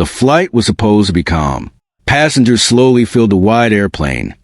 The flight was supposed to be calm. Passengers slowly filled the wide airplane,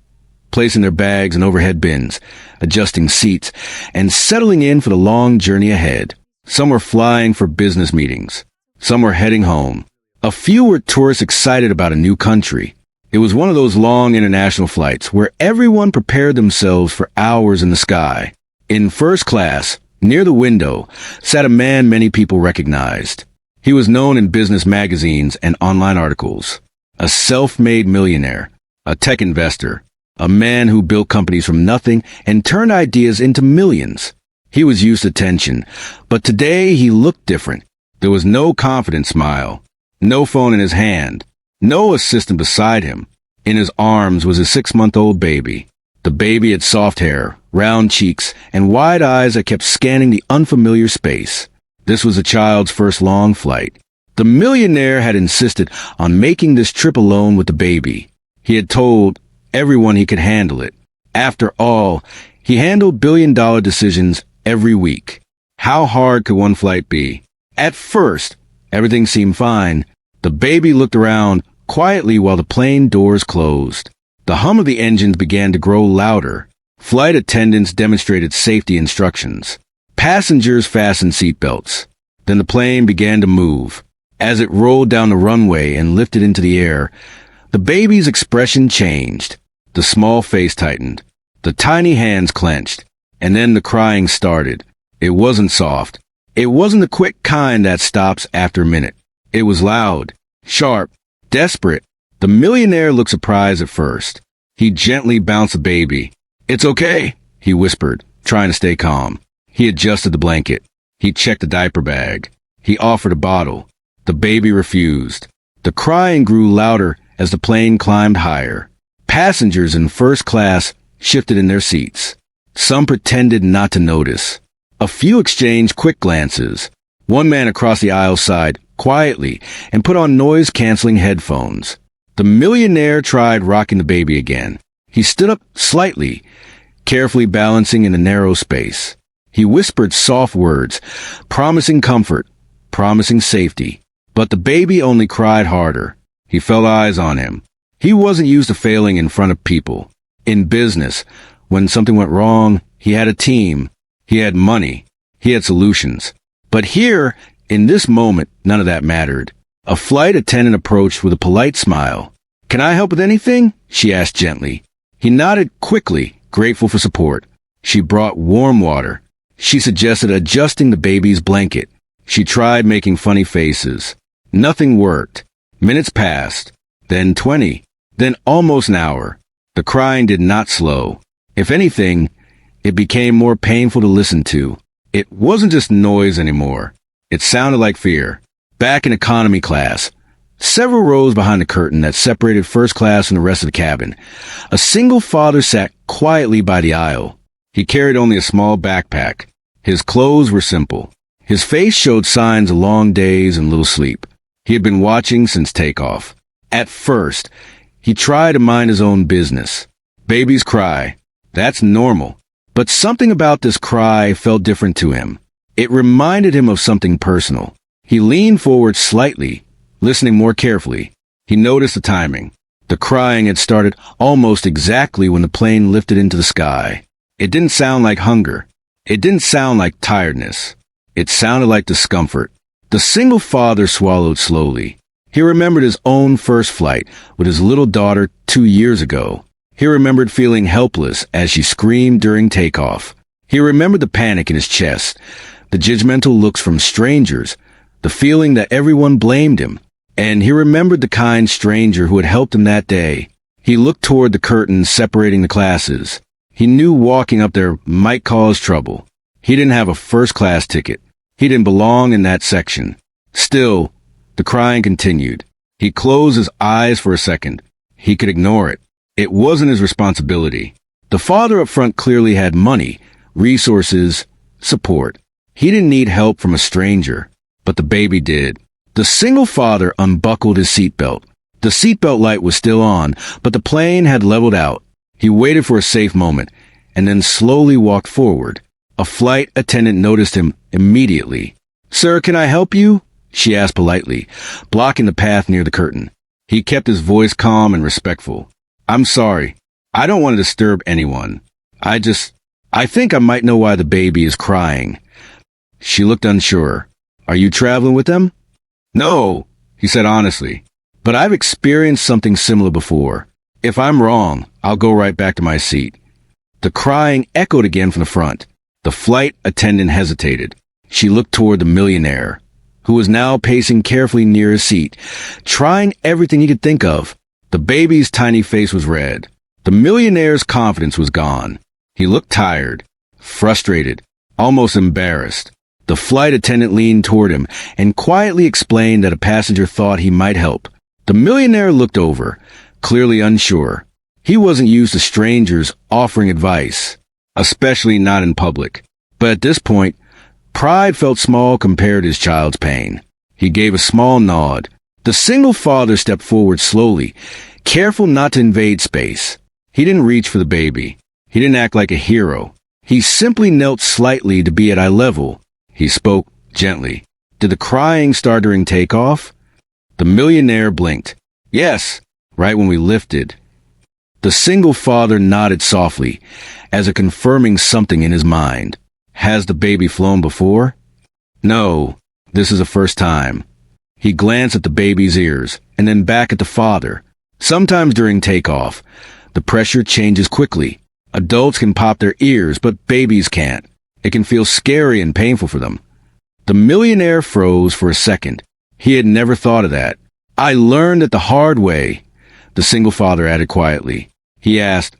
placing their bags in overhead bins, adjusting seats, and settling in for the long journey ahead. Some were flying for business meetings. Some were heading home. A few were tourists excited about a new country. It was one of those long international flights where everyone prepared themselves for hours in the sky. In first class, near the window, sat a man many people recognized. He was known in business magazines and online articles. A self-made millionaire, a tech investor, a man who built companies from nothing and turned ideas into millions. He was used to tension, but today he looked different. There was no confident smile, no phone in his hand, no assistant beside him. In his arms was a 6-month-old baby. The baby had soft hair, round cheeks, and wide eyes that kept scanning the unfamiliar space. This was the child's first long flight. The millionaire had insisted on making this trip alone with the baby. He had told everyone he could handle it. After all, he handled billion-dollar decisions every week. How hard could one flight be? At first, everything seemed fine. The baby looked around quietly while the plane doors closed. The hum of the engines began to grow louder. Flight attendants demonstrated safety instructions. Passengers fastened seatbelts. Then the plane began to move. As it rolled down the runway and lifted into the air, the baby's expression changed. The small face tightened. The tiny hands clenched. And then the crying started. It wasn't soft. It wasn't the quick kind that stops after a minute. It was loud, sharp, desperate. The millionaire looked surprised at first. He gently bounced the baby. "It's okay," he whispered, trying to stay calm. He adjusted the blanket. He checked the diaper bag. He offered a bottle. The baby refused. The crying grew louder as the plane climbed higher. Passengers in first class shifted in their seats. Some pretended not to notice. A few exchanged quick glances. One man across the aisle sighed quietly and put on noise-canceling headphones. The millionaire tried rocking the baby again. He stood up slightly, carefully balancing in a narrow space. He whispered soft words, promising comfort, promising safety. But the baby only cried harder. He felt eyes on him. He wasn't used to failing in front of people. In business, when something went wrong, he had a team. He had money. He had solutions. But here, in this moment, none of that mattered. A flight attendant approached with a polite smile. "Can I help with anything?" she asked gently. He nodded quickly, grateful for support. She brought warm water. She suggested adjusting the baby's blanket. She tried making funny faces. Nothing worked. Minutes passed. Then 20. Then almost an hour. The crying did not slow. If anything, it became more painful to listen to. It wasn't just noise anymore. It sounded like fear. Back in economy class, several rows behind the curtain that separated first class from the rest of the cabin, a single father sat quietly by the aisle. He carried only a small backpack. His clothes were simple. His face showed signs of long days and little sleep. He had been watching since takeoff. At first, he tried to mind his own business. Babies cry. That's normal. But something about this cry felt different to him. It reminded him of something personal. He leaned forward slightly, listening more carefully. He noticed the timing. The crying had started almost exactly when the plane lifted into the sky. It didn't sound like hunger. It didn't sound like tiredness. It sounded like discomfort. The single father swallowed slowly. He remembered his own first flight with his little daughter 2 years ago. He remembered feeling helpless as she screamed during takeoff. He remembered the panic in his chest, the judgmental looks from strangers, the feeling that everyone blamed him. And he remembered the kind stranger who had helped him that day. He looked toward the curtain separating the classes. He knew walking up there might cause trouble. He didn't have a first-class ticket. He didn't belong in that section. Still, the crying continued. He closed his eyes for a second. He could ignore it. It wasn't his responsibility. The father up front clearly had money, resources, support. He didn't need help from a stranger, but the baby did. The single father unbuckled his seatbelt. The seatbelt light was still on, but the plane had leveled out. He waited for a safe moment, and then slowly walked forward. A flight attendant noticed him immediately. "Sir, can I help you?" she asked politely, blocking the path near the curtain. He kept his voice calm and respectful. I'm sorry. I don't want to disturb anyone. I think I might know why the baby is crying. She looked unsure. Are you traveling with them? No, he said honestly. But I've experienced something similar before. If I'm wrong, I'll go right back to my seat. The crying echoed again from the front. The flight attendant hesitated. She looked toward the millionaire, who was now pacing carefully near his seat, trying everything he could think of. The baby's tiny face was red. The millionaire's confidence was gone. He looked tired, frustrated, almost embarrassed. The flight attendant leaned toward him and quietly explained that a passenger thought he might help. The millionaire looked over, clearly unsure. He wasn't used to strangers offering advice, especially not in public. But at this point, pride felt small compared to his child's pain. He gave a small nod. The single father stepped forward slowly, careful not to invade space. He didn't reach for the baby. He didn't act like a hero. He simply knelt slightly to be at eye level. He spoke gently. Did the crying start during takeoff? The millionaire blinked. Yes, right when we lifted. The single father nodded softly, as if confirming something in his mind. Has the baby flown before? No, this is the first time. He glanced at the baby's ears, and then back at the father. Sometimes during takeoff, the pressure changes quickly. Adults can pop their ears, but babies can't. It can feel scary and painful for them. The millionaire froze for a second. He had never thought of that. I learned it the hard way, the single father added quietly. He asked,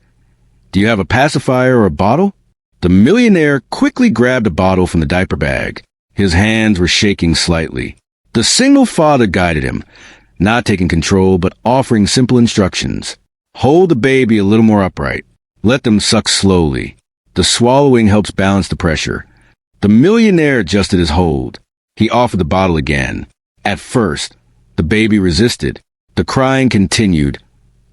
Do you have a pacifier or a bottle? The millionaire quickly grabbed a bottle from the diaper bag. His hands were shaking slightly. The single father guided him, not taking control but offering simple instructions. Hold the baby a little more upright. Let them suck slowly. The swallowing helps balance the pressure. The millionaire adjusted his hold. He offered the bottle again. At first, the baby resisted. The crying continued,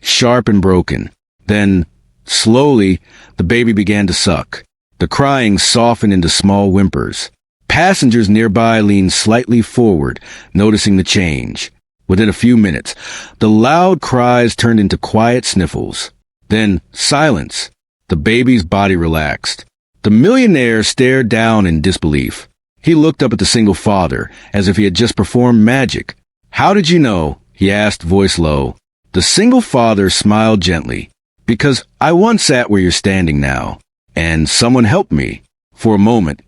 sharp and broken. Then, slowly, the baby began to suck. The crying softened into small whimpers. Passengers nearby leaned slightly forward, noticing the change. Within a few minutes, the loud cries turned into quiet sniffles. Then, silence. The baby's body relaxed. The millionaire stared down in disbelief. He looked up at the single father, as if he had just performed magic. How did you know? He asked, voice low. The single father smiled gently. Because I once sat where you're standing now, and someone helped me. For a moment,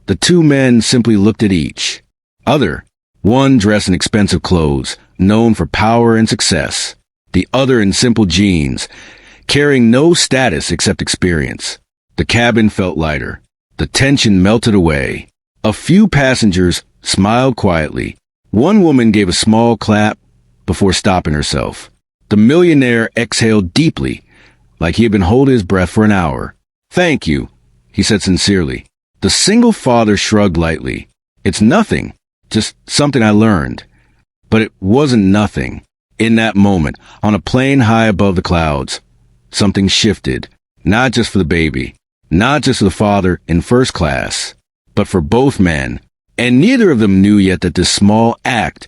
the two men simply looked at each other. One dressed in expensive clothes, known for power and success. The other in simple jeans, carrying no status except experience. The cabin felt lighter. The tension melted away. A few passengers smiled quietly. One woman gave a small clap before stopping herself. The millionaire exhaled deeply, like he had been holding his breath for an hour. Thank you, he said sincerely. The single father shrugged lightly. It's nothing, just something I learned. But it wasn't nothing. In that moment, on a plane high above the clouds, something shifted, not just for the baby, not just for the father in first class, but for both men. And neither of them knew yet that this small act,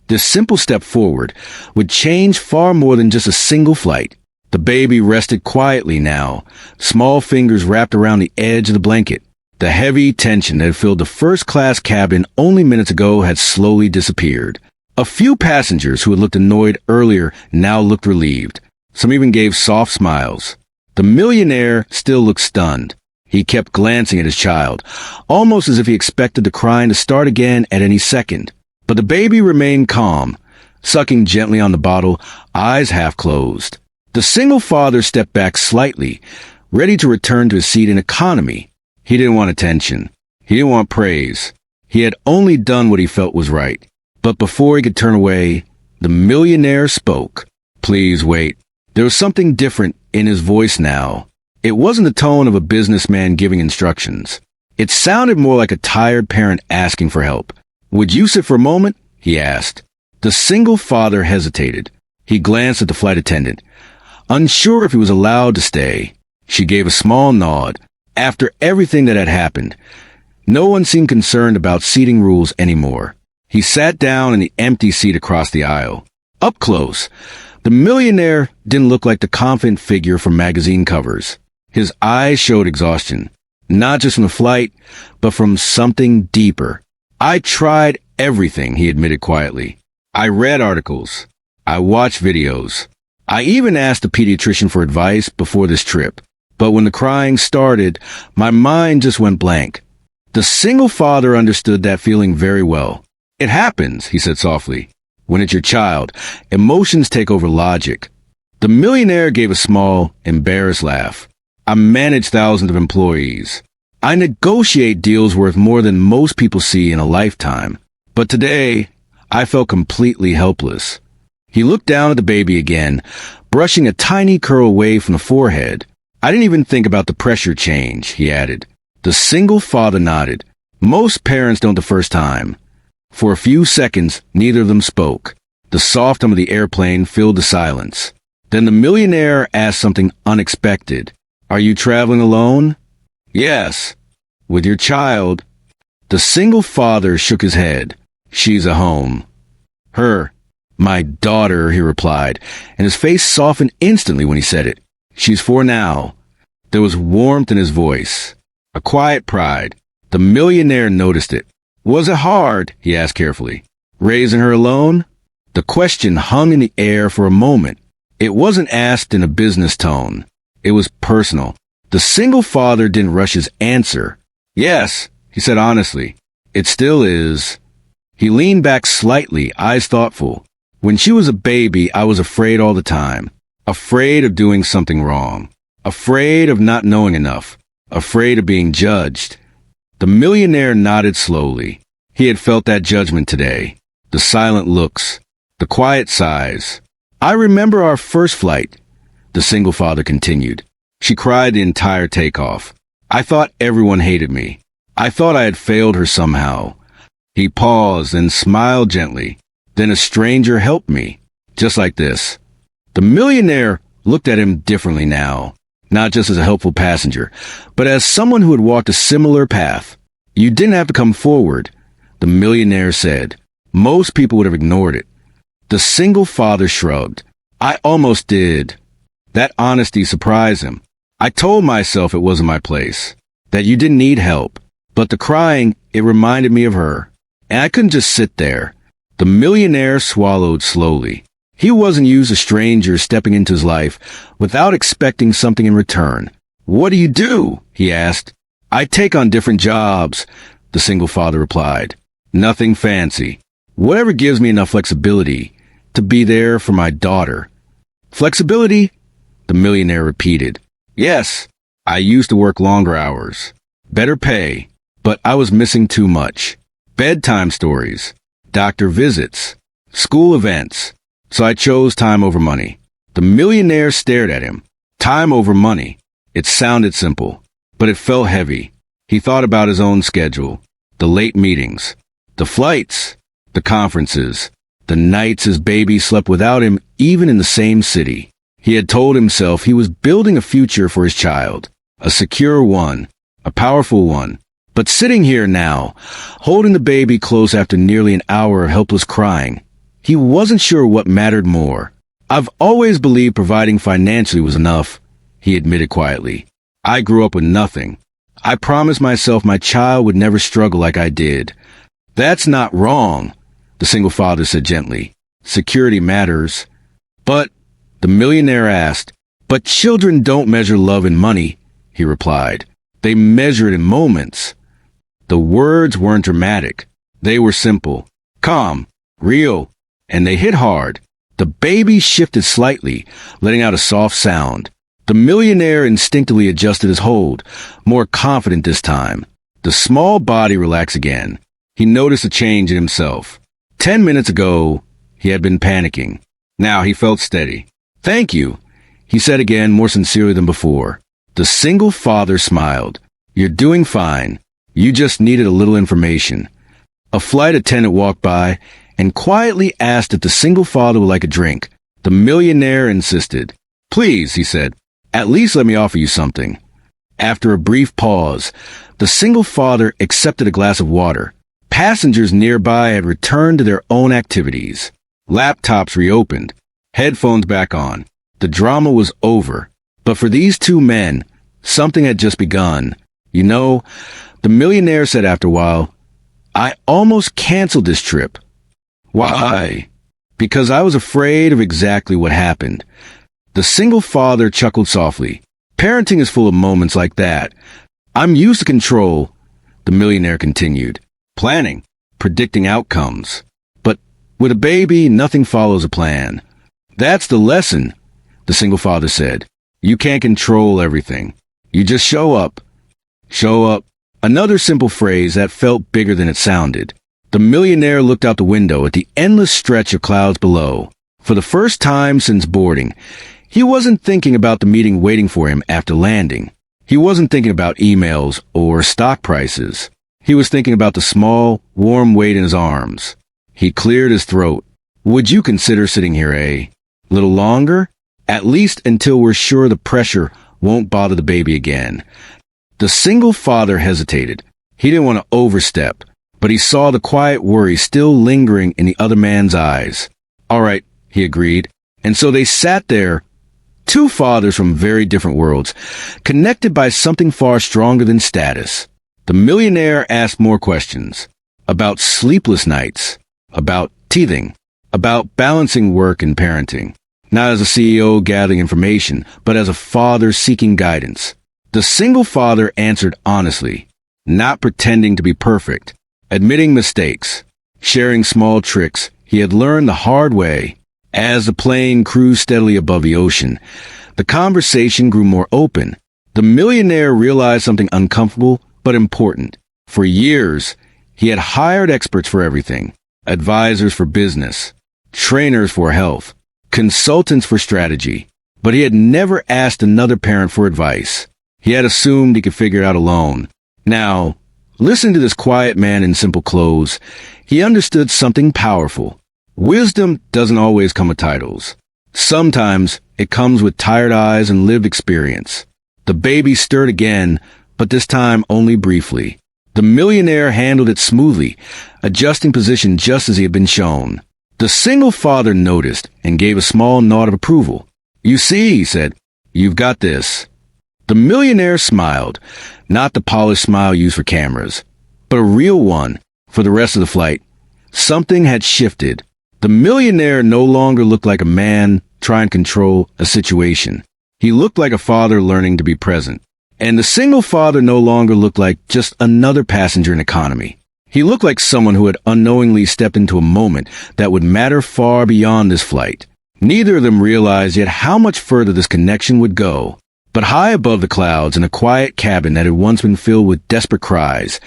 this simple step forward, would change far more than just a single flight. The baby rested quietly now, small fingers wrapped around the edge of the blanket. The heavy tension that had filled the first-class cabin only minutes ago had slowly disappeared. A few passengers who had looked annoyed earlier now looked relieved. Some even gave soft smiles. The millionaire still looked stunned. He kept glancing at his child, almost as if he expected the crying to start again at any second. But the baby remained calm, sucking gently on the bottle, eyes half closed. The single father stepped back slightly, ready to return to his seat in economy. He didn't want attention. He didn't want praise. He had only done what he felt was right. But before he could turn away, the millionaire spoke. Please wait. There was something different in his voice now. It wasn't the tone of a businessman giving instructions. It sounded more like a tired parent asking for help. Would you sit for a moment? He asked. The single father hesitated. He glanced at the flight attendant, unsure if he was allowed to stay. She gave a small nod. After everything that had happened, no one seemed concerned about seating rules anymore. He sat down in the empty seat across the aisle. Up close, the millionaire didn't look like the confident figure from magazine covers. His eyes showed exhaustion, not just from the flight, but from something deeper. I tried everything, he admitted quietly. I read articles. I watched videos. I even asked a pediatrician for advice before this trip. But when the crying started, my mind just went blank. The single father understood that feeling very well. It happens, he said softly. When it's your child, emotions take over logic. The millionaire gave a small, embarrassed laugh. I manage thousands of employees. I negotiate deals worth more than most people see in a lifetime. But today, I felt completely helpless. He looked down at the baby again, brushing a tiny curl away from the forehead. I didn't even think about the pressure change, he added. The single father nodded. Most parents don't the first time. For a few seconds, neither of them spoke. The soft hum of the airplane filled the silence. Then the millionaire asked something unexpected. Are you traveling alone? Yes. With your child? The single father shook his head. She's at home. Her. My daughter, he replied, and his face softened instantly when he said it. She's 4 now. There was warmth in his voice, a quiet pride. The millionaire noticed it. Was it hard, he asked carefully, raising her alone? The question hung in the air for a moment. It wasn't asked in a business tone. It was personal. The single father didn't rush his answer. Yes, he said honestly. It still is. He leaned back slightly, eyes thoughtful. When she was a baby, I was afraid all the time. Afraid of doing something wrong. Afraid of not knowing enough. Afraid of being judged. The millionaire nodded slowly. He had felt that judgment today. The silent looks. The quiet sighs. I remember our first flight, the single father continued. She cried the entire takeoff. I thought everyone hated me. I thought I had failed her somehow. He paused and smiled gently. Then a stranger helped me, just like this. The millionaire looked at him differently now, not just as a helpful passenger, but as someone who had walked a similar path. You didn't have to come forward, the millionaire said. Most people would have ignored it. The single father shrugged. I almost did. That honesty surprised him. I told myself it wasn't my place, that you didn't need help. But the crying, it reminded me of her. And I couldn't just sit there. The millionaire swallowed slowly. He wasn't used to strangers stepping into his life without expecting something in return. What do? He asked. I take on different jobs, the single father replied. Nothing fancy. Whatever gives me enough flexibility to be there for my daughter. Flexibility? The millionaire repeated. Yes, I used to work longer hours. Better pay. But I was missing too much. Bedtime stories. Doctor visits. School events. So I chose time over money. The millionaire stared at him. Time over money. It sounded simple, but it felt heavy. He thought about his own schedule. The late meetings. The flights. The conferences. The nights his baby slept without him, even in the same city. He had told himself he was building a future for his child. A secure one. A powerful one. But sitting here now, holding the baby close after nearly an hour of helpless crying, he wasn't sure what mattered more. I've always believed providing financially was enough, he admitted quietly. I grew up with nothing. I promised myself my child would never struggle like I did. That's not wrong, the single father said gently. Security matters. But, the millionaire asked, but children don't measure love in money, he replied. They measure it in moments. The words weren't dramatic. They were simple, calm, real, and they hit hard. The baby shifted slightly, letting out a soft sound. The millionaire instinctively adjusted his hold, more confident this time. The small body relaxed again. He noticed a change in himself. 10 minutes ago, he had been panicking. Now he felt steady. Thank you, he said again, more sincerely than before. The single father smiled. You're doing fine. You just needed a little information. A flight attendant walked by and quietly asked if the single father would like a drink. The millionaire insisted. Please, he said, at least let me offer you something. After a brief pause, the single father accepted a glass of water. Passengers nearby had returned to their own activities. Laptops reopened, headphones back on. The drama was over. But for these two men, something had just begun. You know, the millionaire said after a while, I almost canceled this trip. Why? Because I was afraid of exactly what happened. The single father chuckled softly. Parenting is full of moments like that. I'm used to control, the millionaire continued. Planning, predicting outcomes. But with a baby, nothing follows a plan. That's the lesson, the single father said. You can't control everything. You just show up. Show up. Another simple phrase that felt bigger than it sounded. The millionaire looked out the window at the endless stretch of clouds below. For the first time since boarding, he wasn't thinking about the meeting waiting for him after landing. He wasn't thinking about emails or stock prices. He was thinking about the small, warm weight in his arms. He cleared his throat. Would you consider sitting here, A little longer? At least until we're sure the pressure won't bother the baby again. The single father hesitated. He didn't want to overstep, but he saw the quiet worry still lingering in the other man's eyes. All right, he agreed. And so they sat there, two fathers from very different worlds, connected by something far stronger than status. The millionaire asked more questions. About sleepless nights. About teething. About balancing work and parenting. Not as a CEO gathering information, but as a father seeking guidance. The single father answered honestly, not pretending to be perfect, admitting mistakes, sharing small tricks he had learned the hard way. As the plane cruised steadily above the ocean, the conversation grew more open. The millionaire realized something uncomfortable but important. For years, he had hired experts for everything, advisors for business, trainers for health, consultants for strategy, but he had never asked another parent for advice. He had assumed he could figure it out alone. Now, listen to this quiet man in simple clothes. He understood something powerful. Wisdom doesn't always come with titles. Sometimes it comes with tired eyes and lived experience. The baby stirred again, but this time only briefly. The millionaire handled it smoothly, adjusting position just as he had been shown. The single father noticed and gave a small nod of approval. You see, he said, you've got this. The millionaire smiled, not the polished smile used for cameras, but a real one. For the rest of the flight, something had shifted. The millionaire no longer looked like a man trying to control a situation. He looked like a father learning to be present. And the single father no longer looked like just another passenger in economy. He looked like someone who had unknowingly stepped into a moment that would matter far beyond this flight. Neither of them realized yet how much further this connection would go. But high above the clouds in a quiet cabin that had once been filled with desperate cries,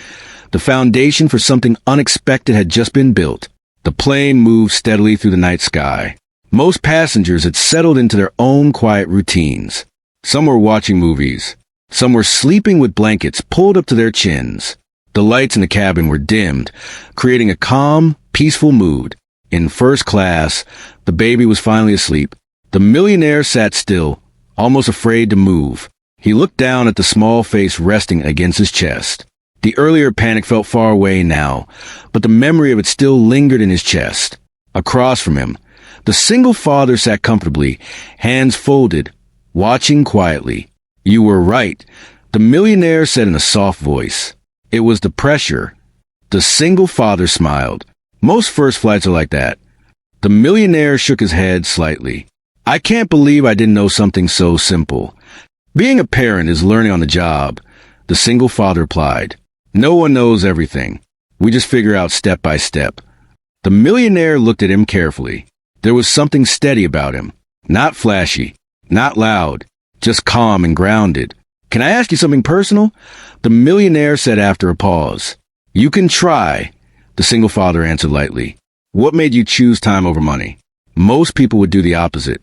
the foundation for something unexpected had just been built. The plane moved steadily through the night sky. Most passengers had settled into their own quiet routines. Some were watching movies. Some were sleeping with blankets pulled up to their chins. The lights in the cabin were dimmed, creating a calm, peaceful mood. In first class, the baby was finally asleep. The millionaire sat still, almost afraid to move. He looked down at the small face resting against his chest. The earlier panic felt far away now, but the memory of it still lingered in his chest. Across from him, the single father sat comfortably, hands folded, watching quietly. You were right, the millionaire said in a soft voice. It was the pressure. The single father smiled. Most first flights are like that. The millionaire shook his head slightly. I can't believe I didn't know something so simple. Being a parent is learning on the job, the single father replied. No one knows everything. We just figure out step by step. The millionaire looked at him carefully. There was something steady about him. Not flashy, not loud, just calm and grounded. Can I ask you something personal? The millionaire said after a pause. You can try, the single father answered lightly. What made you choose time over money? Most people would do the opposite.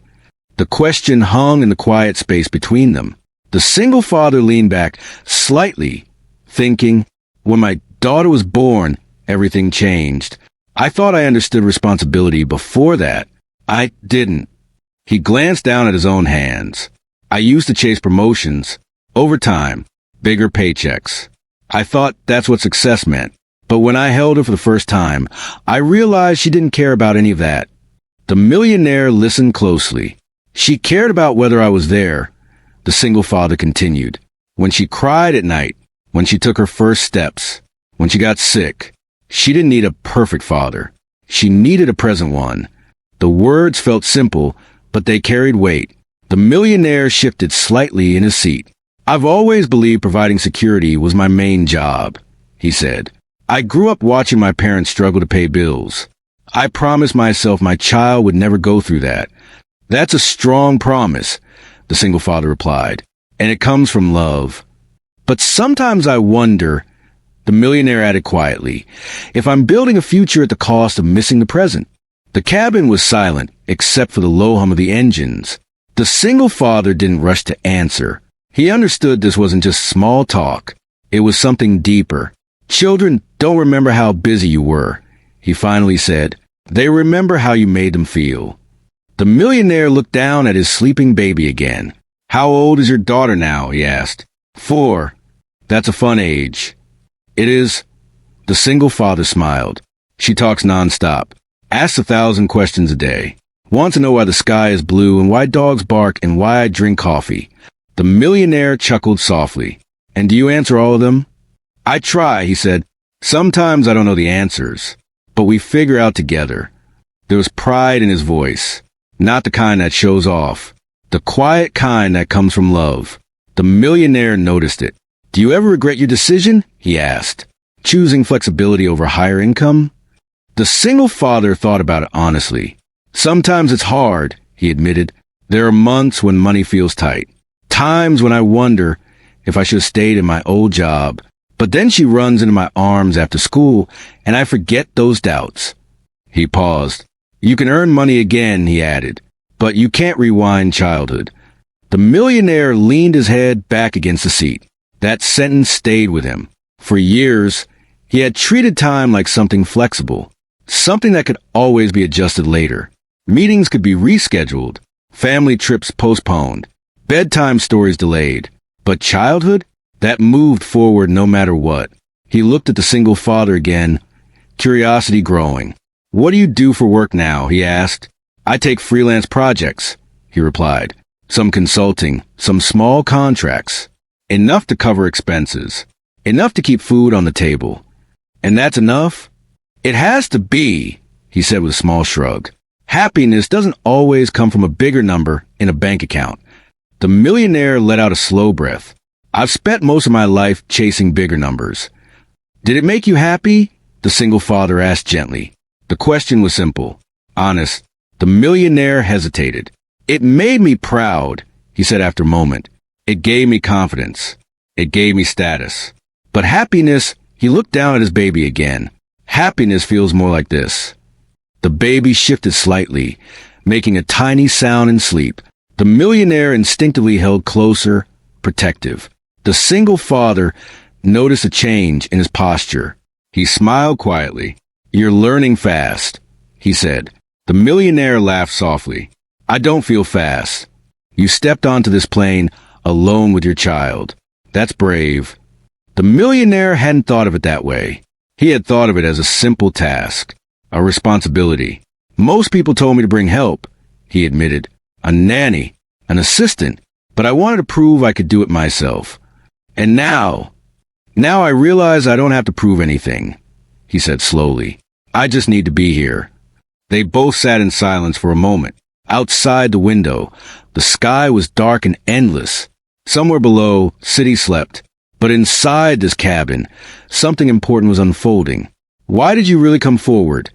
The question hung in the quiet space between them. The single father leaned back slightly, thinking, when my daughter was born, everything changed. I thought I understood responsibility before that. I didn't. He glanced down at his own hands. I used to chase promotions, overtime, bigger paychecks. I thought that's what success meant. But when I held her for the first time, I realized she didn't care about any of that. The millionaire listened closely. She cared about whether I was there. The single father continued. When she cried at night, when she took her first steps, when she got sick, she didn't need a perfect father. She needed a present one. The words felt simple, but they carried weight. The millionaire shifted slightly in his seat. I've always believed providing security was my main job, he said. I grew up watching my parents struggle to pay bills. I promised myself my child would never go through that. That's a strong promise, the single father replied, and it comes from love. But sometimes I wonder, the millionaire added quietly, if I'm building a future at the cost of missing the present. The cabin was silent, except for the low hum of the engines. The single father didn't rush to answer. He understood this wasn't just small talk. It was something deeper. Children don't remember how busy you were, he finally said. They remember how you made them feel. The millionaire looked down at his sleeping baby again. How old is your daughter now? He asked. 4. That's a fun age. It is. The single father smiled. She talks nonstop. Asks 1,000 questions a day. Wants to know why the sky is blue and why dogs bark and why I drink coffee. The millionaire chuckled softly. And do you answer all of them? I try, he said. Sometimes I don't know the answers, but we figure out together. There was pride in his voice, not the kind that shows off, the quiet kind that comes from love. The millionaire noticed it. Do you ever regret your decision? He asked. Choosing flexibility over higher income? The single father thought about it honestly. Sometimes it's hard, he admitted. There are months when money feels tight. Times when I wonder if I should have stayed in my old job. But then she runs into my arms after school, and I forget those doubts. He paused. You can earn money again, he added, but you can't rewind childhood. The millionaire leaned his head back against the seat. That sentence stayed with him. For years, he had treated time like something flexible, something that could always be adjusted later. Meetings could be rescheduled, family trips postponed, bedtime stories delayed. But childhood? That moved forward no matter what. He looked at the single father again, curiosity growing. What do you do for work now? He asked. I take freelance projects, he replied. Some consulting, some small contracts. Enough to cover expenses. Enough to keep food on the table. And that's enough? It has to be, he said with a small shrug. Happiness doesn't always come from a bigger number in a bank account. The millionaire let out a slow breath. I've spent most of my life chasing bigger numbers. Did it make you happy? The single father asked gently. The question was simple, honest. The millionaire hesitated. It made me proud, he said after a moment. It gave me confidence. It gave me status. But happiness, he looked down at his baby again. Happiness feels more like this. The baby shifted slightly, making a tiny sound in sleep. The millionaire instinctively held closer, protective. The single father noticed a change in his posture. He smiled quietly. You're learning fast, he said. The millionaire laughed softly. I don't feel fast. You stepped onto this plane alone with your child. That's brave. The millionaire hadn't thought of it that way. He had thought of it as a simple task, a responsibility. Most people told me to bring help, he admitted. A nanny, an assistant, but I wanted to prove I could do it myself. And now I realize I don't have to prove anything, he said slowly. I just need to be here. They both sat in silence for a moment. Outside the window, the sky was dark and endless. Somewhere below, cities slept. But inside this cabin, something important was unfolding. Why did you really come forward?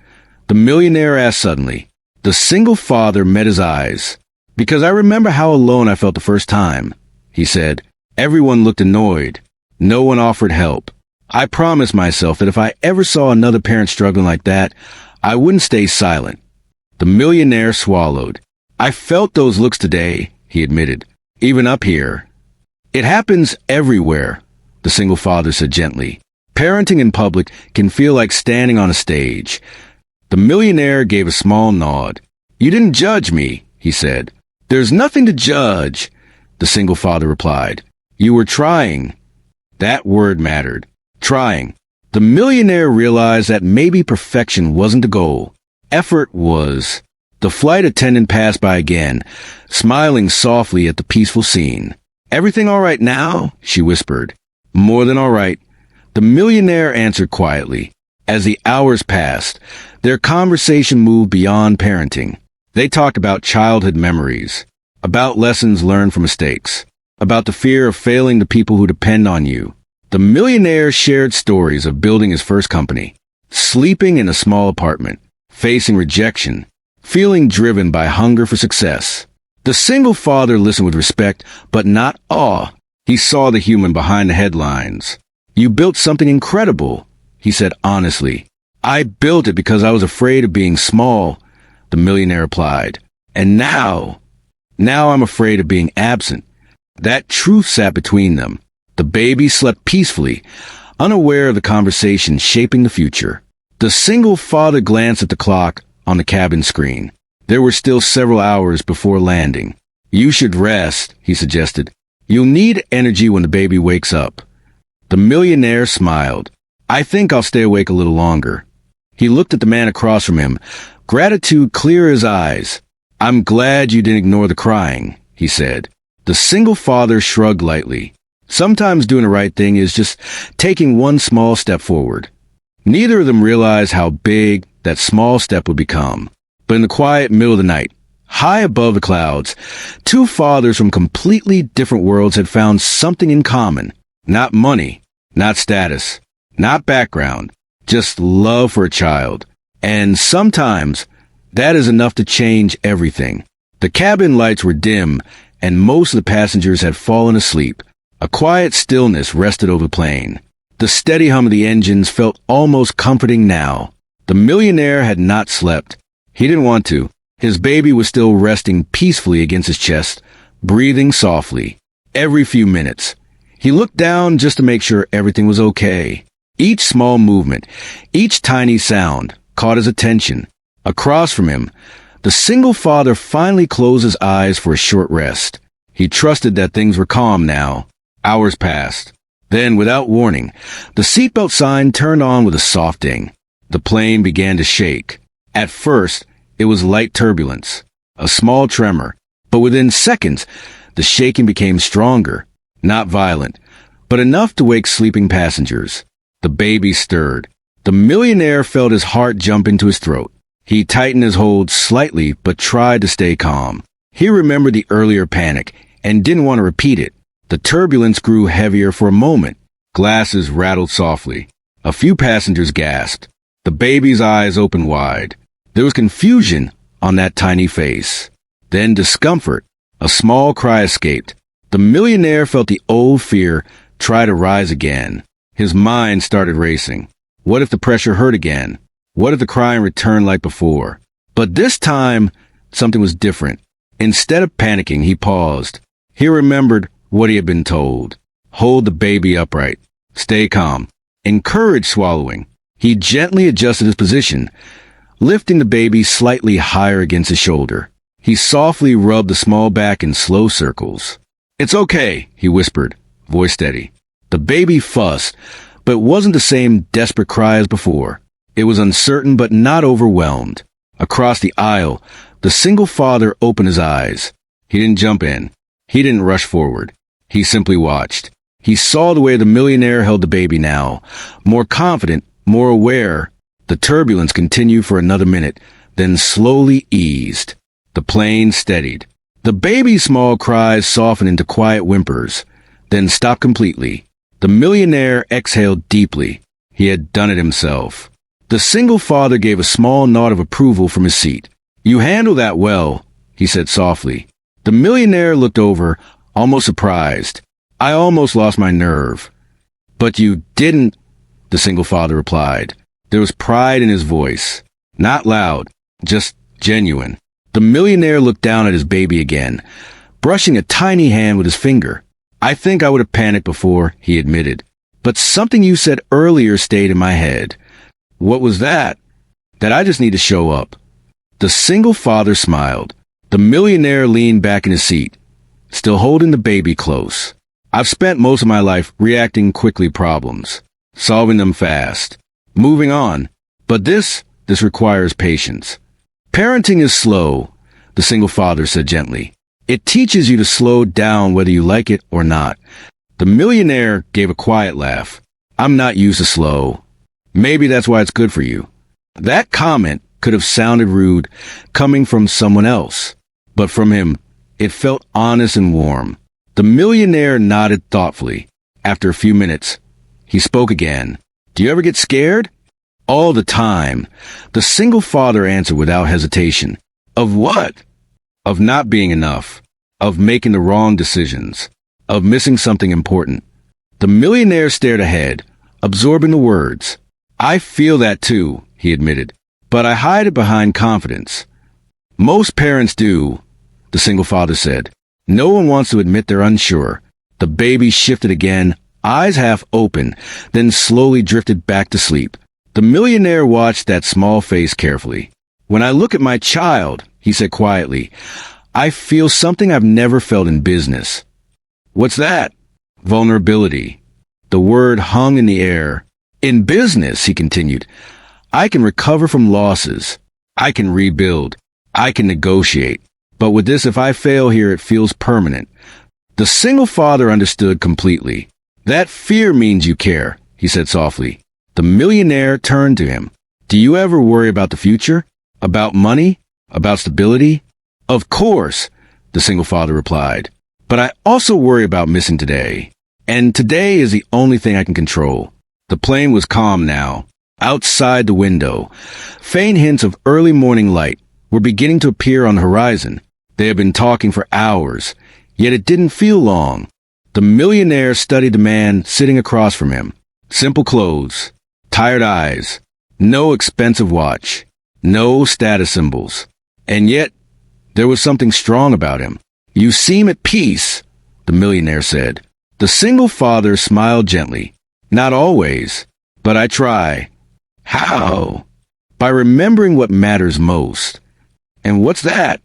The millionaire asked suddenly. The single father met his eyes. Because I remember how alone I felt the first time, he said. Everyone looked annoyed. No one offered help. I promised myself that if I ever saw another parent struggling like that, I wouldn't stay silent. The millionaire swallowed. I felt those looks today, he admitted. Even up here. It happens everywhere, the single father said gently. Parenting in public can feel like standing on a stage. The millionaire gave a small nod. You didn't judge me, he said. There's nothing to judge, the single father replied. You were trying. That word mattered. Trying. The millionaire realized that maybe perfection wasn't the goal. Effort was. The flight attendant passed by again, smiling softly at the peaceful scene. "Everything all right now?" she whispered. "More than all right," the millionaire answered quietly. As the hours passed, their conversation moved beyond parenting. They talked about childhood memories, about lessons learned from mistakes, about the fear of failing the people who depend on you. The millionaire shared stories of building his first company, sleeping in a small apartment, facing rejection, feeling driven by hunger for success. The single father listened with respect, but not awe. He saw the human behind the headlines. "You built something incredible," he said honestly. "I built it because I was afraid of being small," the millionaire replied. "And now I'm afraid of being absent." That truth sat between them. The baby slept peacefully, unaware of the conversation shaping the future. The single father glanced at the clock on the cabin screen. There were still several hours before landing. "You should rest," he suggested. "You'll need energy when the baby wakes up." The millionaire smiled. "I think I'll stay awake a little longer." He looked at the man across from him, gratitude clear in his eyes. "I'm glad you didn't ignore the crying," he said. The single father shrugged lightly. Sometimes doing the right thing is just taking one small step forward. Neither of them realized how big that small step would become. But in the quiet middle of the night, high above the clouds, two fathers from completely different worlds had found something in common. Not money, not status, not background, just love for a child. And sometimes that is enough to change everything. The cabin lights were dim, and most of the passengers had fallen asleep. A quiet stillness rested over the plane. The steady hum of the engines felt almost comforting now. The millionaire had not slept. He didn't want to. His baby was still resting peacefully against his chest, breathing softly. Every few minutes, he looked down just to make sure everything was okay. Each small movement, each tiny sound, caught his attention. Across from him, the single father finally closed his eyes for a short rest. He trusted that things were calm now. Hours passed. Then, without warning, the seatbelt sign turned on with a soft ding. The plane began to shake. At first, it was light turbulence, a small tremor, but within seconds, the shaking became stronger, not violent, but enough to wake sleeping passengers. The baby stirred. The millionaire felt his heart jump into his throat. He tightened his hold slightly, but tried to stay calm. He remembered the earlier panic and didn't want to repeat it. The turbulence grew heavier for a moment. Glasses rattled softly. A few passengers gasped. The baby's eyes opened wide. There was confusion on that tiny face. Then discomfort. A small cry escaped. The millionaire felt the old fear try to rise again. His mind started racing. What if the pressure hurt again? What if the crying returned like before? But this time, something was different. Instead of panicking, he paused. He remembered what he had been told. Hold the baby upright. Stay calm. Encourage swallowing. He gently adjusted his position, lifting the baby slightly higher against his shoulder. He softly rubbed the small back in slow circles. "It's okay," he whispered, voice steady. The baby fussed, but it wasn't the same desperate cry as before. It was uncertain but not overwhelmed. Across the aisle, the single father opened his eyes. He didn't jump in. He didn't rush forward. He simply watched. He saw the way the millionaire held the baby now, more confident, more aware. The turbulence continued for another minute, then slowly eased. The plane steadied. The baby's small cries softened into quiet whimpers, then stopped completely. The millionaire exhaled deeply. He had done it himself. The single father gave a small nod of approval from his seat. "You handle that well," he said softly. The millionaire looked over, almost surprised. "I almost lost my nerve." "But you didn't," the single father replied. There was pride in his voice. Not loud, just genuine. The millionaire looked down at his baby again, brushing a tiny hand with his finger. "I think I would have panicked before," he admitted. "But something you said earlier stayed in my head." "What was that?" "That I just need to show up." The single father smiled. The millionaire leaned back in his seat, still holding the baby close. "I've spent most of my life reacting quickly to problems. solving them fast, moving on. But this requires patience. Parenting is slow, the single father said gently. It teaches you to slow down whether you like it or not. The millionaire gave a quiet laugh. I'm not used to slow. Maybe that's why it's good for you. That comment could have sounded rude coming from someone else, but from him, it felt honest and warm. The millionaire nodded thoughtfully. After a few minutes, he spoke again. Do you ever get scared? All the time. The single father answered without hesitation. Of what? Of not being enough. Of making the wrong decisions. Of missing something important. The millionaire stared ahead, absorbing the words. I feel that too, he admitted, but I hide it behind confidence. Most parents do, the single father said. No one wants to admit they're unsure. The baby shifted again, eyes half open, then slowly drifted back to sleep. The millionaire watched that small face carefully. When I look at my child, he said quietly, I feel something I've never felt in business. What's that? Vulnerability. The word hung in the air. In business, he continued, I can recover from losses. I can rebuild. I can negotiate. But with this, if I fail here, it feels permanent. The single father understood completely. That fear means you care, he said softly. The millionaire turned to him. Do you ever worry about the future? About money? About stability? Of course, the single father replied. But I also worry about missing today. And today is the only thing I can control. The plane was calm now. Outside the window, faint hints of early morning light were beginning to appear on the horizon. They had been talking for hours, yet it didn't feel long. The millionaire studied the man sitting across from him. Simple clothes, tired eyes, no expensive watch, no status symbols. And yet, there was something strong about him. You seem at peace, the millionaire said. The single father smiled gently. Not always, but I try. How? By remembering what matters most. And what's that?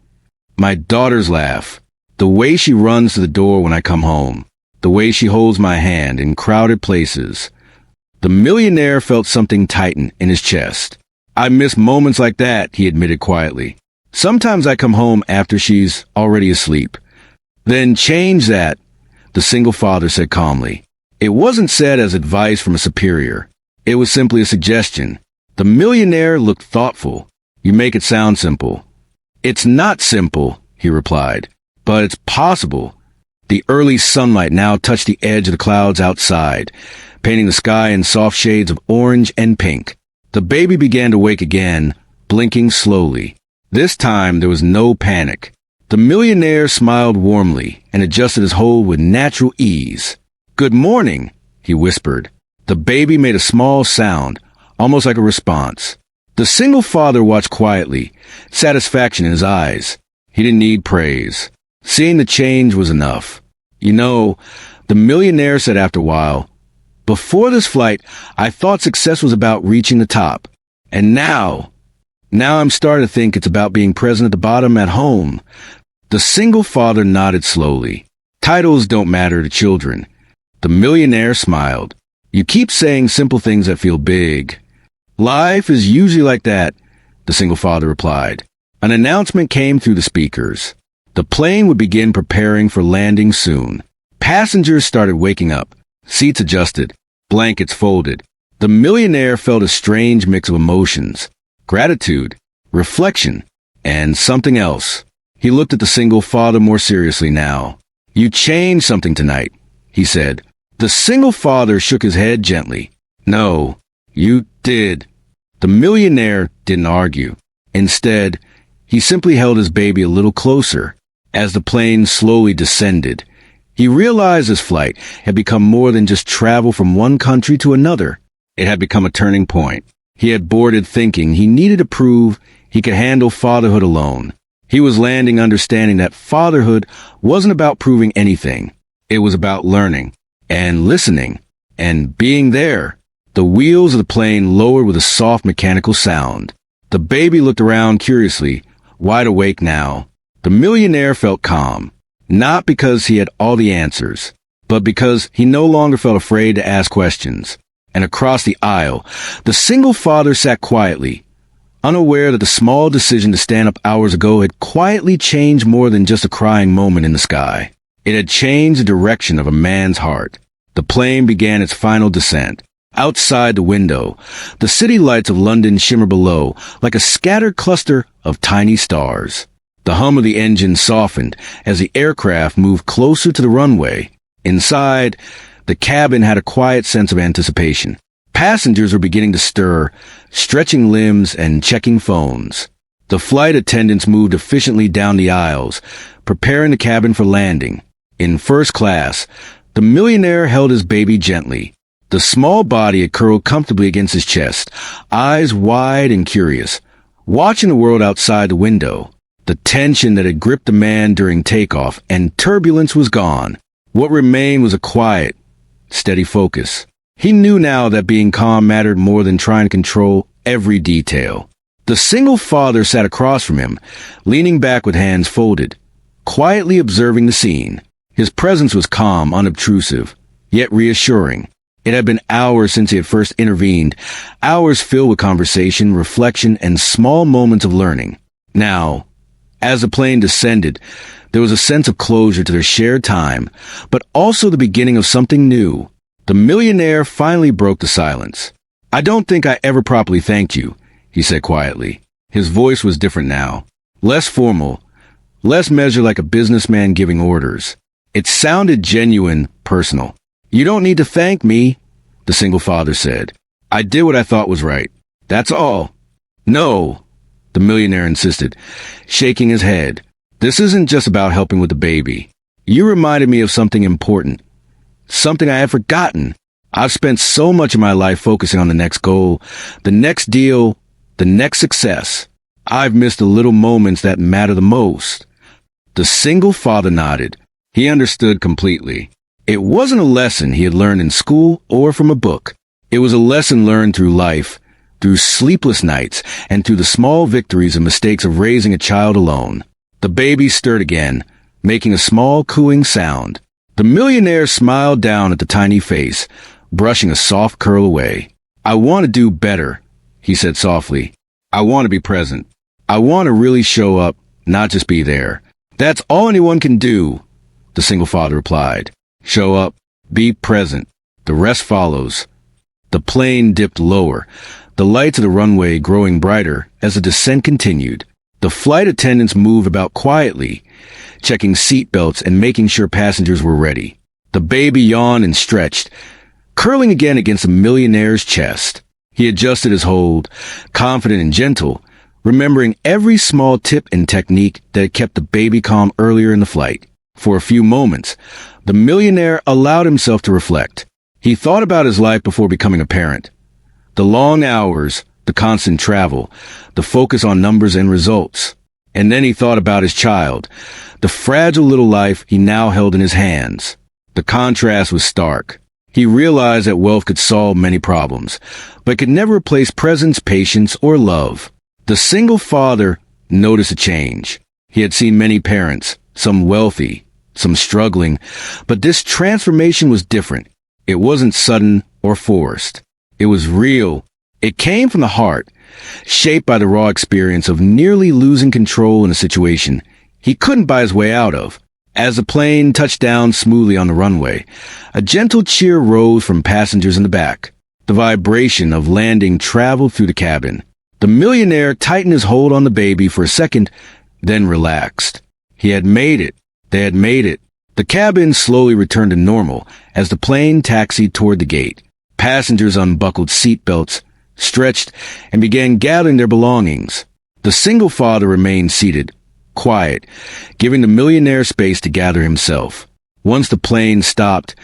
My daughter's laugh. The way she runs to the door when I come home. The way she holds my hand in crowded places. The millionaire felt something tighten in his chest. I miss moments like that, he admitted quietly. Sometimes I come home after she's already asleep. Then change that, the single father said calmly. It wasn't said as advice from a superior. It was simply a suggestion. The millionaire looked thoughtful. You make it sound simple. It's not simple, he replied, but it's possible. The early sunlight now touched the edge of the clouds outside, painting the sky in soft shades of orange and pink. The baby began to wake again, blinking slowly. This time there was no panic. The millionaire smiled warmly and adjusted his hold with natural ease. Good morning, he whispered. The baby made a small sound, almost like a response. The single father watched quietly, satisfaction in his eyes. He didn't need praise. Seeing the change was enough. You know, the millionaire said after a while, before this flight, I thought success was about reaching the top. And now I'm starting to think it's about being present at the bottom at home. The single father nodded slowly. Titles don't matter to children. The millionaire smiled. You keep saying simple things that feel big. Life is usually like that, the single father replied. An announcement came through the speakers. The plane would begin preparing for landing soon. Passengers started waking up, seats adjusted, blankets folded. The millionaire felt a strange mix of emotions, gratitude, reflection, and something else. He looked at the single father more seriously now. You changed something tonight, he said. The single father shook his head gently. No, you did. The millionaire didn't argue. Instead, he simply held his baby a little closer. As the plane slowly descended, he realized his flight had become more than just travel from one country to another. It had become a turning point. He had boarded thinking he needed to prove he could handle fatherhood alone. He was landing understanding that fatherhood wasn't about proving anything. It was about learning and listening and being there. The wheels of the plane lowered with a soft mechanical sound. The baby looked around curiously, wide awake now. The millionaire felt calm, not because he had all the answers, but because he no longer felt afraid to ask questions. And across the aisle, the single father sat quietly, unaware that the small decision to stand up hours ago had quietly changed more than just a crying moment in the sky. It had changed the direction of a man's heart. The plane began its final descent. Outside the window, the city lights of London shimmered below like a scattered cluster of tiny stars. The hum of the engine softened as the aircraft moved closer to the runway. Inside, the cabin had a quiet sense of anticipation. Passengers were beginning to stir, stretching limbs and checking phones. The flight attendants moved efficiently down the aisles, preparing the cabin for landing. In first class, the millionaire held his baby gently. The small body had curled comfortably against his chest, eyes wide and curious, watching the world outside the window. The tension that had gripped the man during takeoff and turbulence was gone. What remained was a quiet, steady focus. He knew now that being calm mattered more than trying to control every detail. The single father sat across from him, leaning back with hands folded, quietly observing the scene. His presence was calm, unobtrusive, yet reassuring. It had been hours since he had first intervened, hours filled with conversation, reflection, and small moments of learning. Now, as the plane descended, there was a sense of closure to their shared time, but also the beginning of something new. The millionaire finally broke the silence. "I don't think I ever properly thanked you," he said quietly. His voice was different now. Less formal, less measured like a businessman giving orders. It sounded genuine, personal. "You don't need to thank me," the single father said. "I did what I thought was right. That's all." "No," the millionaire insisted, shaking his head. "This isn't just about helping with the baby. You reminded me of something important. Something I had forgotten. I've spent so much of my life focusing on the next goal, the next deal, the next success. I've missed the little moments that matter the most." The single father nodded. He understood completely. It wasn't a lesson he had learned in school or from a book. It was a lesson learned through life, through sleepless nights, and through the small victories and mistakes of raising a child alone. The baby stirred again, making a small cooing sound. The millionaire smiled down at the tiny face, brushing a soft curl away. "I want to do better," he said softly. "I want to be present. I want to really show up, not just be there." "That's all anyone can do," the single father replied. "Show up, be present. The rest follows." The plane dipped lower, the lights of the runway growing brighter as the descent continued. The flight attendants moved about quietly, checking seat belts and making sure passengers were ready. The baby yawned and stretched, curling again against the millionaire's chest. He adjusted his hold, confident and gentle, remembering every small tip and technique that had kept the baby calm earlier in the flight. For a few moments, the millionaire allowed himself to reflect. He thought about his life before becoming a parent. The long hours, the constant travel, the focus on numbers and results. And then he thought about his child, the fragile little life he now held in his hands. The contrast was stark. He realized that wealth could solve many problems, but could never replace presence, patience, or love. The single father noticed a change. He had seen many parents, some wealthy, some struggling, but this transformation was different. It wasn't sudden or forced. It was real. It came from the heart, shaped by the raw experience of nearly losing control in a situation he couldn't buy his way out of. As the plane touched down smoothly on the runway, a gentle cheer rose from passengers in the back. The vibration of landing traveled through the cabin. The millionaire tightened his hold on the baby for a second, then relaxed. He had made it. They had made it. The cabin slowly returned to normal as the plane taxied toward the gate. Passengers unbuckled seat belts, stretched, and began gathering their belongings. The single father remained seated, quiet, giving the millionaire space to gather himself. Once the plane stopped,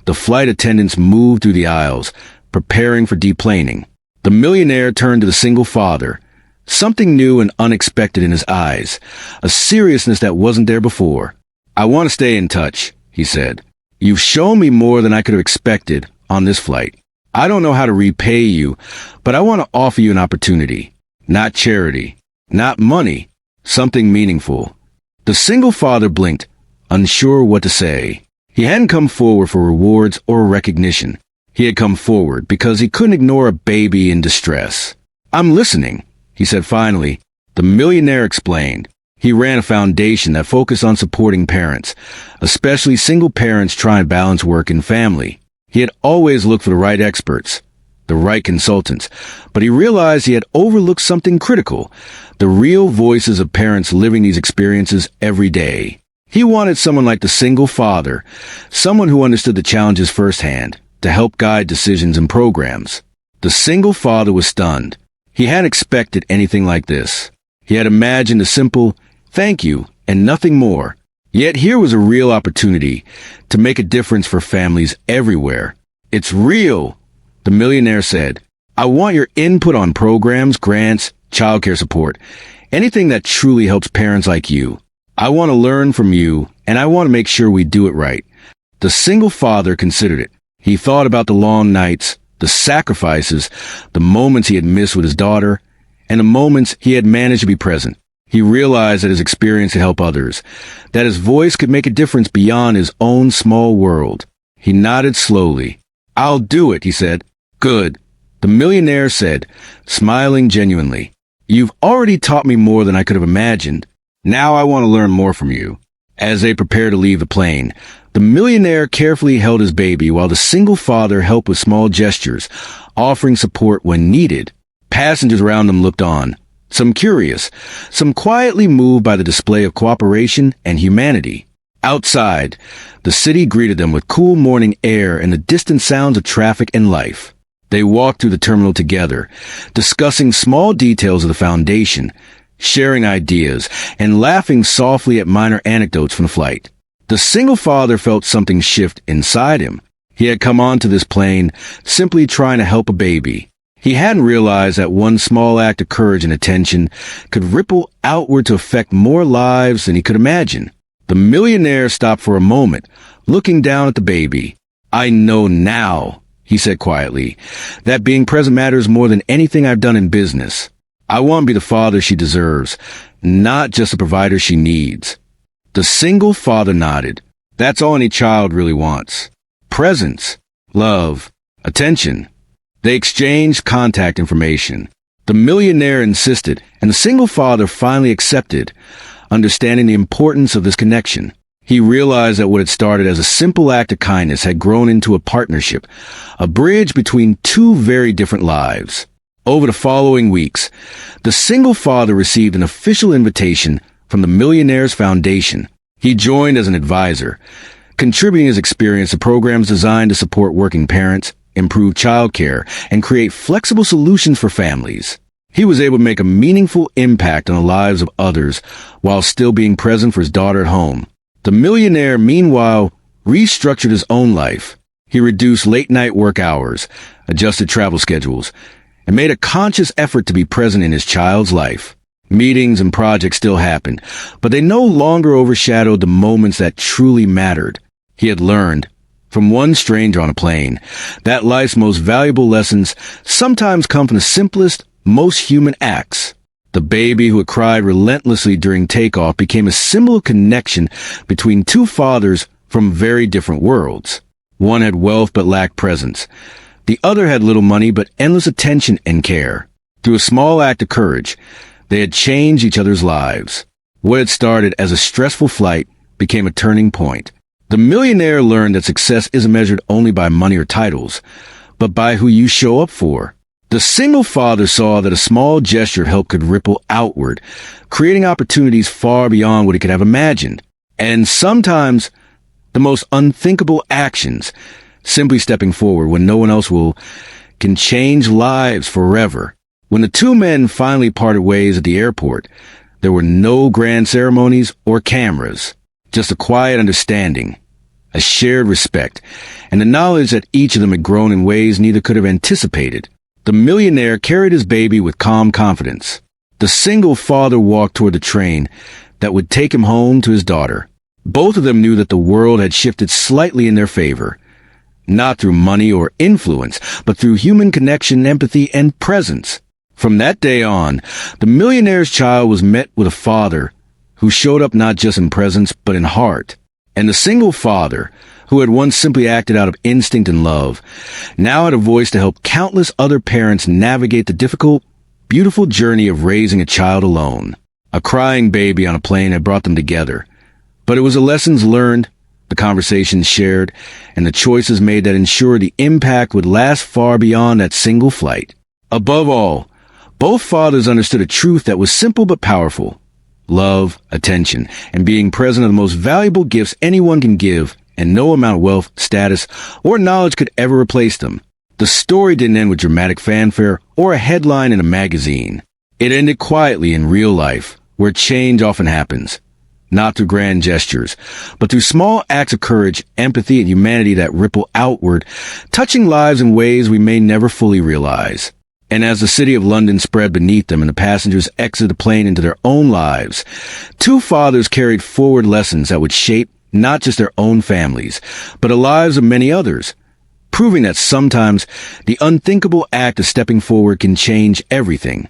the flight attendants moved through the aisles, preparing for deplaning. The millionaire turned to the single father, something new and unexpected in his eyes, a seriousness that wasn't there before. "I want to stay in touch," he said. "You've shown me more than I could have expected on this flight. I don't know how to repay you, but I want to offer you an opportunity. Not charity, not money, something meaningful." The single father blinked, unsure what to say. He hadn't come forward for rewards or recognition. He had come forward because he couldn't ignore a baby in distress. "I'm listening," he said finally. The millionaire explained. He ran a foundation that focused on supporting parents, especially single parents trying to balance work and family. He had always looked for the right experts, the right consultants, but he realized he had overlooked something critical: the real voices of parents living these experiences every day. He wanted someone like the single father, someone who understood the challenges firsthand, to help guide decisions and programs. The single father was stunned. He hadn't expected anything like this. He had imagined a simple "thank you" and nothing more. Yet here was a real opportunity to make a difference for families everywhere. "It's real," the millionaire said. "I want your input on programs, grants, childcare support, anything that truly helps parents like you. I want to learn from you, and I want to make sure we do it right." The single father considered it. He thought about the long nights, the sacrifices, the moments he had missed with his daughter, and the moments he had managed to be present. He realized that his experience could help others, that his voice could make a difference beyond his own small world. He nodded slowly. "I'll do it," he said. "Good," the millionaire said, smiling genuinely. "You've already taught me more than I could have imagined. Now I want to learn more from you." As they prepared to leave the plane, the millionaire carefully held his baby while the single father helped with small gestures, offering support when needed. Passengers around them looked on, some curious, some quietly moved by the display of cooperation and humanity. Outside, the city greeted them with cool morning air and the distant sounds of traffic and life. They walked through the terminal together, discussing small details of the foundation, sharing ideas, and laughing softly at minor anecdotes from the flight. The single father felt something shift inside him. He had come onto this plane simply trying to help a baby. He hadn't realized that one small act of courage and attention could ripple outward to affect more lives than he could imagine. The millionaire stopped for a moment, looking down at the baby. "I know now," he said quietly, "that being present matters more than anything I've done in business. I want to be the father she deserves, not just the provider she needs." The single father nodded. That's all any child really wants. Presence, love, attention. They exchanged contact information. The millionaire insisted, and the single father finally accepted, understanding the importance of this connection. He realized that what had started as a simple act of kindness had grown into a partnership, a bridge between two very different lives. Over the following weeks, the single father received an official invitation from the Millionaire's Foundation. He joined as an advisor, contributing his experience to programs designed to support working parents, improve childcare, and create flexible solutions for families. He was able to make a meaningful impact on the lives of others while still being present for his daughter at home. The millionaire, meanwhile, restructured his own life. He reduced late-night work hours, adjusted travel schedules, and made a conscious effort to be present in his child's life. Meetings and projects still happened, but they no longer overshadowed the moments that truly mattered. He had learned, from one stranger on a plane, that life's most valuable lessons sometimes come from the simplest, most human acts. The baby who had cried relentlessly during takeoff became a symbol of connection between two fathers from very different worlds. One had wealth but lacked presence. The other had little money but endless attention and care. Through a small act of courage, they had changed each other's lives. What had started as a stressful flight became a turning point. The millionaire learned that success isn't measured only by money or titles, but by who you show up for. The single father saw that a small gesture of help could ripple outward, creating opportunities far beyond what he could have imagined. And sometimes, the most unthinkable actions, simply stepping forward when no one else will, can change lives forever. When the two men finally parted ways at the airport, there were no grand ceremonies or cameras, just a quiet understanding, a shared respect, and the knowledge that each of them had grown in ways neither could have anticipated. The millionaire carried his baby with calm confidence. The single father walked toward the train that would take him home to his daughter. Both of them knew that the world had shifted slightly in their favor, not through money or influence, but through human connection, empathy, and presence. From that day on, the millionaire's child was met with a father who showed up not just in presence, but in heart. And the single father, who had once simply acted out of instinct and love, now had a voice to help countless other parents navigate the difficult, beautiful journey of raising a child alone. A crying baby on a plane had brought them together. But it was the lessons learned, the conversations shared, and the choices made that ensured the impact would last far beyond that single flight. Above all, both fathers understood a truth that was simple but powerful. Love, attention, and being present are the most valuable gifts anyone can give, and no amount of wealth, status, or knowledge could ever replace them. The story didn't end with dramatic fanfare or a headline in a magazine. It ended quietly in real life, where change often happens. Not through grand gestures, but through small acts of courage, empathy, and humanity that ripple outward, touching lives in ways we may never fully realize. And as the city of London spread beneath them and the passengers exited the plane into their own lives, two fathers carried forward lessons that would shape not just their own families, but the lives of many others, proving that sometimes the unthinkable act of stepping forward can change everything.